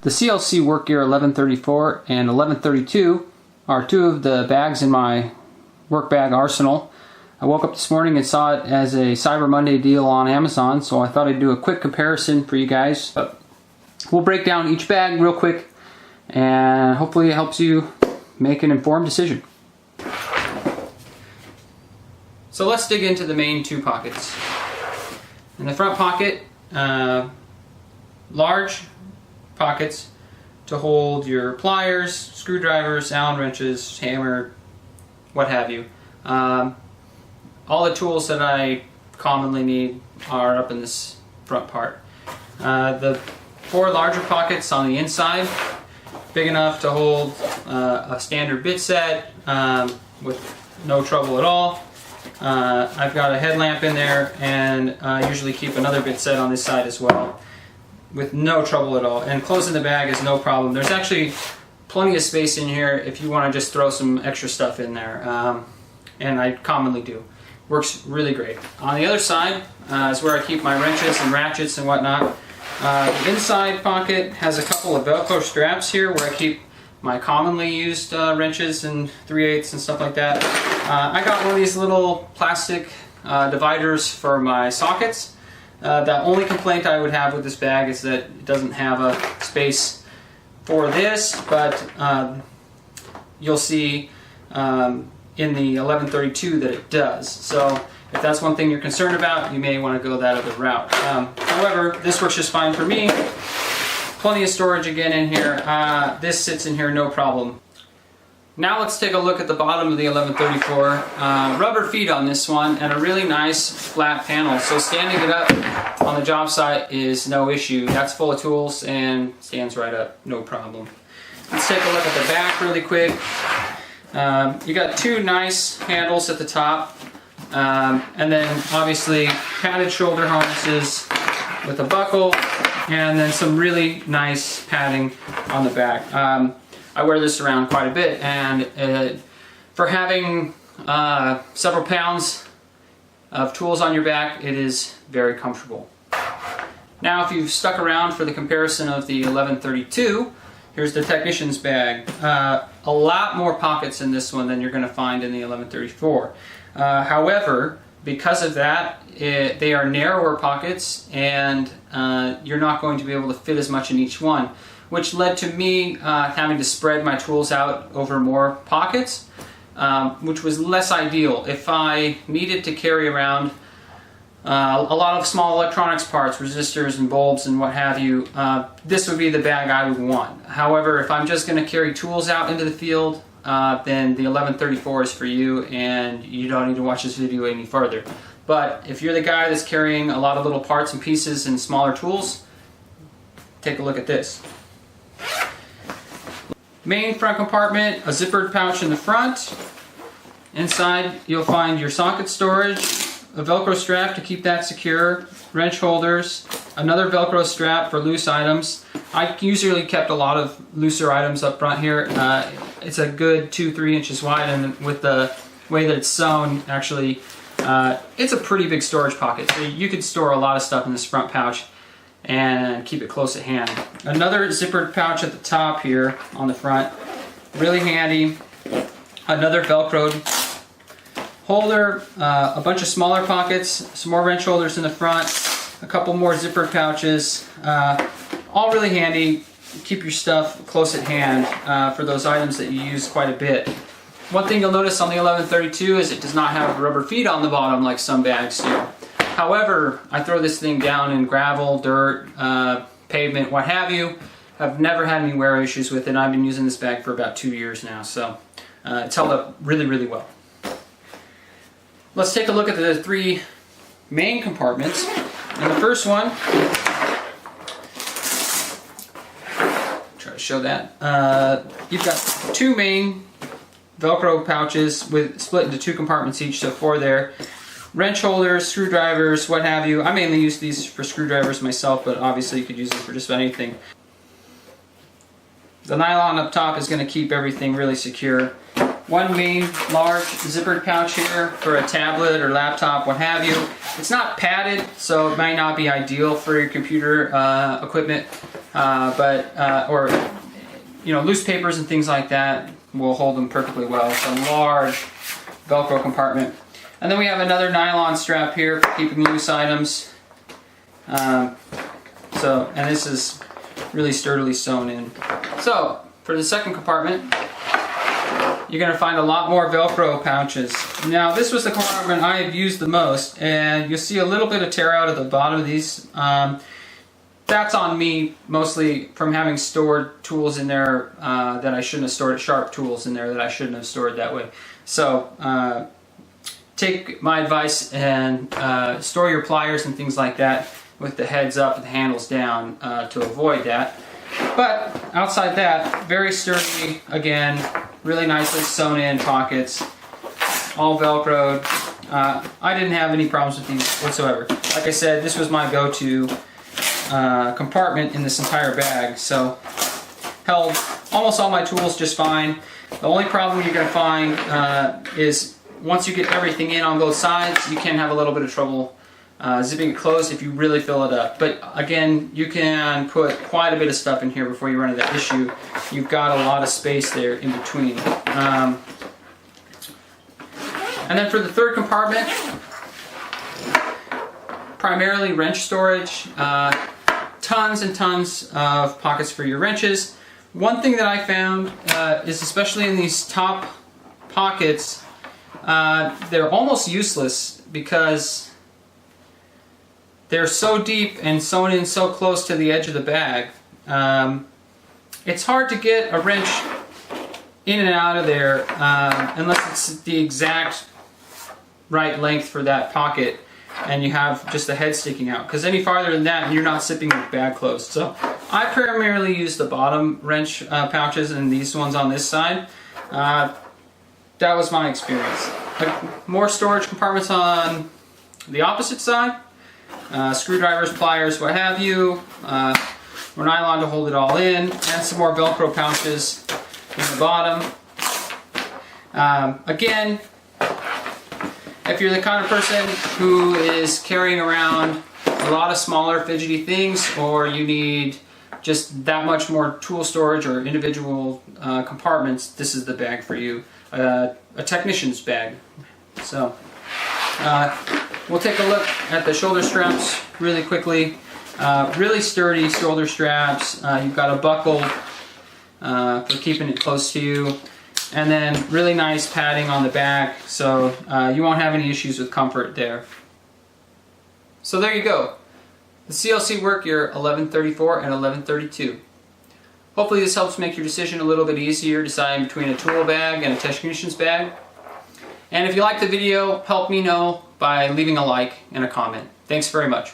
The CLC Work Gear 1134 and 1132 are two of the bags in my work bag arsenal. I woke up this morning and saw it as a Cyber Monday deal on Amazon, so I thought I'd do a quick comparison for you guys. But we'll break down each bag real quick and hopefully it helps you make an informed decision. So let's dig into the main two pockets. In the front pocket, large pockets to hold your pliers, screwdrivers, Allen wrenches, hammer, what have you. All the tools that I commonly need are up in this front part. The four larger pockets on the inside, big enough to hold a standard bit set with no trouble at all. I've got a headlamp in there, and I usually keep another bit set on this side as well with no trouble at all. And closing the bag is no problem. There's actually plenty of space in here if you want to just throw some extra stuff in there, and I commonly do. Works really great. On the other side is where I keep my wrenches and ratchets and whatnot. The inside pocket has a couple of Velcro straps here where I keep my commonly used wrenches and 3/8 and stuff like that. I got one of these little plastic dividers for my sockets. The only complaint I would have with this bag is that it doesn't have a space for this, but you'll see in the 1132 that it does. So if that's one thing you're concerned about, you may want to go that other route. However, this works just fine for me. Plenty of storage again in here. This sits in here no problem. Now let's take a look at the bottom of the 1134. Rubber feet on this one and a really nice flat panel. So standing it up on the job site is no issue. That's full of tools and stands right up, no problem. Let's take a look at the back really quick. You got two nice handles at the top, and then obviously padded shoulder harnesses with a buckle, and then some really nice padding on the back. I wear this around quite a bit, and for having several pounds of tools on your back, it is very comfortable. Now, if you've stuck around for the comparison of the 1132, here's the technician's bag. A lot more pockets in this one than you're going to find in the 1134. However, because of that, they are narrower pockets, and you're not going to be able to fit as much in each one, which led to me having to spread my tools out over more pockets, which was less ideal. If I needed to carry around a lot of small electronics parts, resistors and bulbs and what have you, this would be the bag I would want. However, if I'm just going to carry tools out into the field, then the 1134 is for you, and you don't need to watch this video any further. But if you're the guy that's carrying a lot of little parts and pieces and smaller tools, take a look at this. Main front compartment, a zippered pouch in the front. Inside you'll find your socket storage, a Velcro strap to keep that secure, wrench holders, another Velcro strap for loose items. I usually kept a lot of looser items up front here. It's a good 2-3 inches wide, and with the way that it's sewn, actually, it's a pretty big storage pocket. So you could store a lot of stuff in this front pouch and keep it close at hand. Another zippered pouch at the top here on the front, really handy. Another Velcroed holder, a bunch of smaller pockets, some more wrench holders in the front, a couple more zippered pouches, all really handy. Keep your stuff close at hand for those items that you use quite a bit. One thing you'll notice on the 1132 is it does not have rubber feet on the bottom like some bags do. However, I throw this thing down in gravel, dirt, pavement, what have you. I've never had any wear issues with it. I've been using this bag for about 2 years now, so it's held up really, really well. Let's take a look at the three main compartments. In the first one, try to show that, you've got two main Velcro pouches with split into two compartments each, so 4 there. Wrench holders, screwdrivers, what have you. I mainly use these for screwdrivers myself, but obviously you could use them for just about anything. The nylon up top is going to keep everything really secure. One main large zippered pouch here for a tablet or laptop, what have you. It's not padded, so it might not be ideal for your computer equipment, or loose papers and things like that will hold them perfectly well. It's a large Velcro compartment. And then we have another nylon strap here for keeping loose items. And this is really sturdily sewn in. So for the second compartment, you're going to find a lot more Velcro pouches. Now this was the compartment I have used the most, and you'll see a little bit of tear out at the bottom of these. That's on me, mostly from having stored tools in there that I shouldn't have stored, sharp tools in there that I shouldn't have stored that way. So take my advice and store your pliers and things like that with the heads up and the handles down to avoid that. But outside that, very sturdy, again, really nicely sewn in pockets, all Velcroed. I didn't have any problems with these whatsoever. Like I said, this was my go-to compartment in this entire bag, so held almost all my tools just fine. The only problem you're going to find is once you get everything in on both sides, you can have a little bit of trouble zipping it closed if you really fill it up. But again, you can put quite a bit of stuff in here before you run into that issue. You've got a lot of space there in between. And then for the third compartment, primarily wrench storage. Tons and tons of pockets for your wrenches. One thing that I found is, especially in these top pockets, they're almost useless because they're so deep and sewn in so close to the edge of the bag. It's hard to get a wrench in and out of there unless it's the exact right length for that pocket and you have just the head sticking out, because any farther than that you're not zipping the bag closed. So I primarily use the bottom wrench pouches and these ones on this side. That was my experience. More storage compartments on the opposite side. Screwdrivers, pliers, what have you. More nylon to hold it all in, and some more Velcro pouches in the bottom. Again, if you're the kind of person who is carrying around a lot of smaller fidgety things, or you need just that much more tool storage or individual compartments, this is the bag for you. A technician's bag. So we'll take a look at the shoulder straps really quickly. Really sturdy shoulder straps. You've got a buckle for keeping it close to you, and then really nice padding on the back, so you won't have any issues with comfort there. So there you go, the CLC Work Gear 1134 and 1132. Hopefully this helps make your decision a little bit easier, deciding between a tool bag and a technician's bag. And if you like the video, help me know by leaving a like and a comment. Thanks very much.